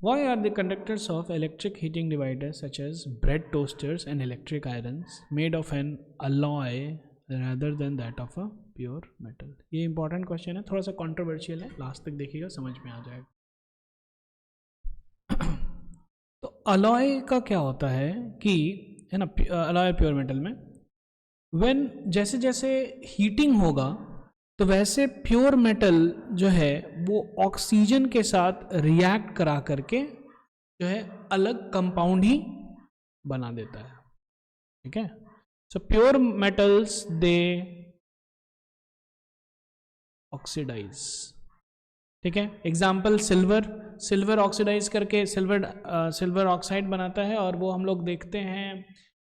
Why are the conductors of electric heating devices such as bread toasters and electric irons made of an alloy rather than that of a pure metal? ये important question है, थोड़ा सा controversial है, last तक देखिएगा समझ में आ जाएगा। तो अलॉय का क्या होता है कि है ना, अलॉय प्योर मेटल में व्हेन जैसे जैसे हीटिंग होगा तो वैसे प्योर मेटल जो है वो ऑक्सीजन के साथ रिएक्ट करा करके जो है अलग कंपाउंड ही बना देता है। ठीक है, so pure metals they oxidise. ठीक है, एग्जाम्पल सिल्वर ऑक्सीडाइज करके सिल्वर ऑक्साइड बनाता है, और वो हम लोग देखते हैं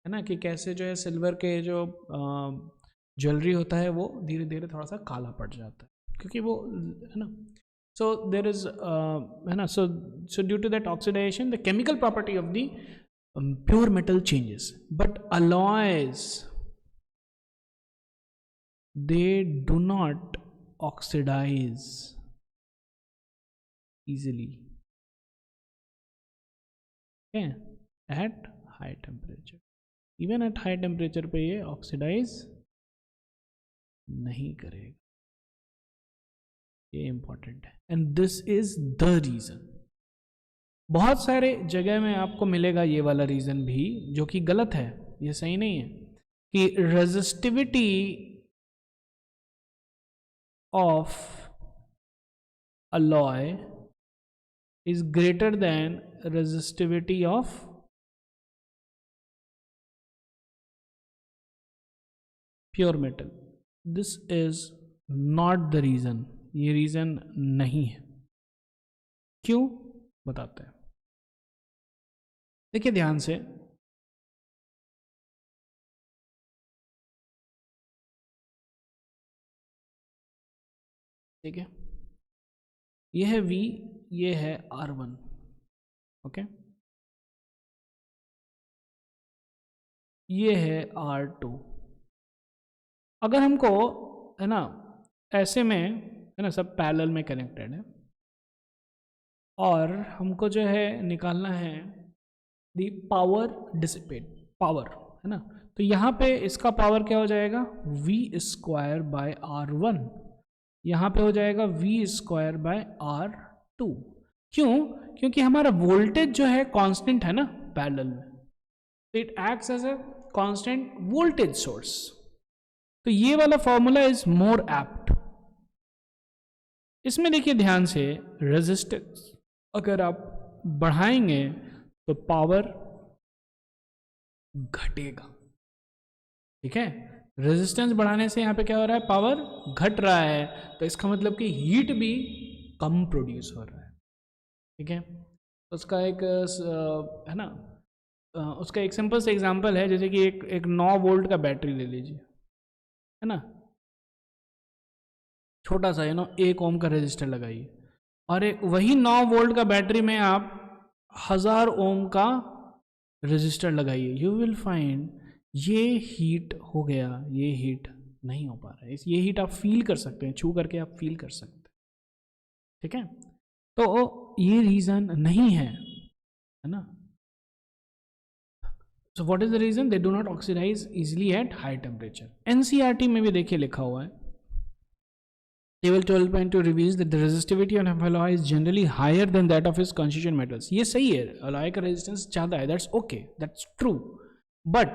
है ना कि कैसे जो है सिल्वर के जो ज्वेलरी होता है वो धीरे धीरे थोड़ा सा काला पड़ जाता है क्योंकि वो है ना, सो देर इज है ना, so due to that oxidisation the chemical property of the pure metal changes, but alloys they do not oxidise easily at high temperature. Even at high temperature पे ये ऑक्सीडाइज नहीं करेगा, ये इंपॉर्टेंट है। And this is the reason. बहुत सारे जगह में आपको मिलेगा ये वाला रीजन भी, जो कि गलत है, ये सही नहीं है, कि resistivity of alloy is greater than resistivity of pure metal. This is not the reason. ये रीजन नहीं है। क्यों बताते हैं, देखिए ध्यान से। ठीक है, ये है V, ये है R1। ओके, ये है R2। अगर हमको है ना ऐसे में है ना, सब पैरेलल में कनेक्टेड है, और हमको जो है निकालना है दी पावर डिसिपेट, पावर है ना, तो यहाँ पे इसका पावर क्या हो जाएगा, V² बाय R1, यहाँ पे हो जाएगा V² बाय R2। क्यों? क्योंकि हमारा वोल्टेज जो है कांस्टेंट है ना पैरेलल में, तो it acts as a constant voltage source. तो ये वाला फॉर्मूला इज मोर एप्ट। इसमें देखिए ध्यान से, रेजिस्टेंस अगर आप बढ़ाएंगे तो पावर घटेगा। ठीक है, रेजिस्टेंस बढ़ाने से यहाँ पे क्या हो रहा है, पावर घट रहा है, तो इसका मतलब कि हीट भी कम प्रोड्यूस हो रहा है। ठीक है, उसका एक है ना, उसका एक सिंपल सा एग्जांपल है, जैसे कि एक 9 वोल्ट का बैटरी ले लीजिए, है ना, छोटा सा 1 ओम का रेजिस्टर लगाइए, और एक वही 9 वोल्ट का बैटरी में आप 1000 ओम का रेजिस्टर लगाइए, यू विल फाइंड ये हीट हो गया, ये हीट नहीं हो पा रहा है। ये हीट आप फील कर सकते हैं, छू करके आप फील कर सकते हैं। ठीक है, तो ये रीजन नहीं है ना। So what is the reason? They do not oxidize easily at high temperature. NCERT में भी देखिए लिखा हुआ है, Table 12.2 reveals that the resistivity of alloy is generally higher than that of its constituent metals. ये सही है, alloy का resistance ज़्यादा है, that's okay, that's true. But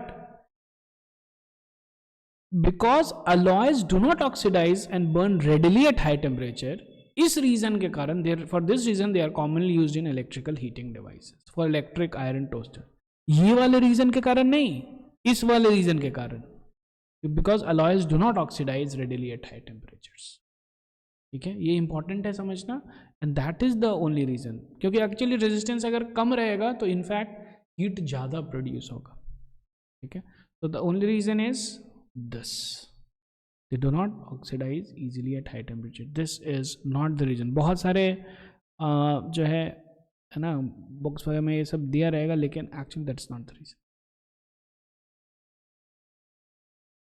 because alloys do not oxidize and burn readily at high temperature, इस reason के कारण, for this reason they are commonly used in electrical heating devices for electric iron toaster. ये वाले reason के कारण नहीं, इस वाले रीजन के कारण, because alloys do not oxidise readily at high temperatures. ठीक है, ये इंपॉर्टेंट है समझना, and that is the only reason. क्योंकि एक्चुअली रेजिस्टेंस अगर कम रहेगा तो इनफैक्ट हीट ज़्यादा प्रोड्यूस होगा। ठीक है, तो the only reason is this, they do not oxidise easily at high temperature, this is not the reason. बहुत सारे जो है ना बुक्स वगैरह में ये सब दिया रहेगा, लेकिन actually that's not the reason.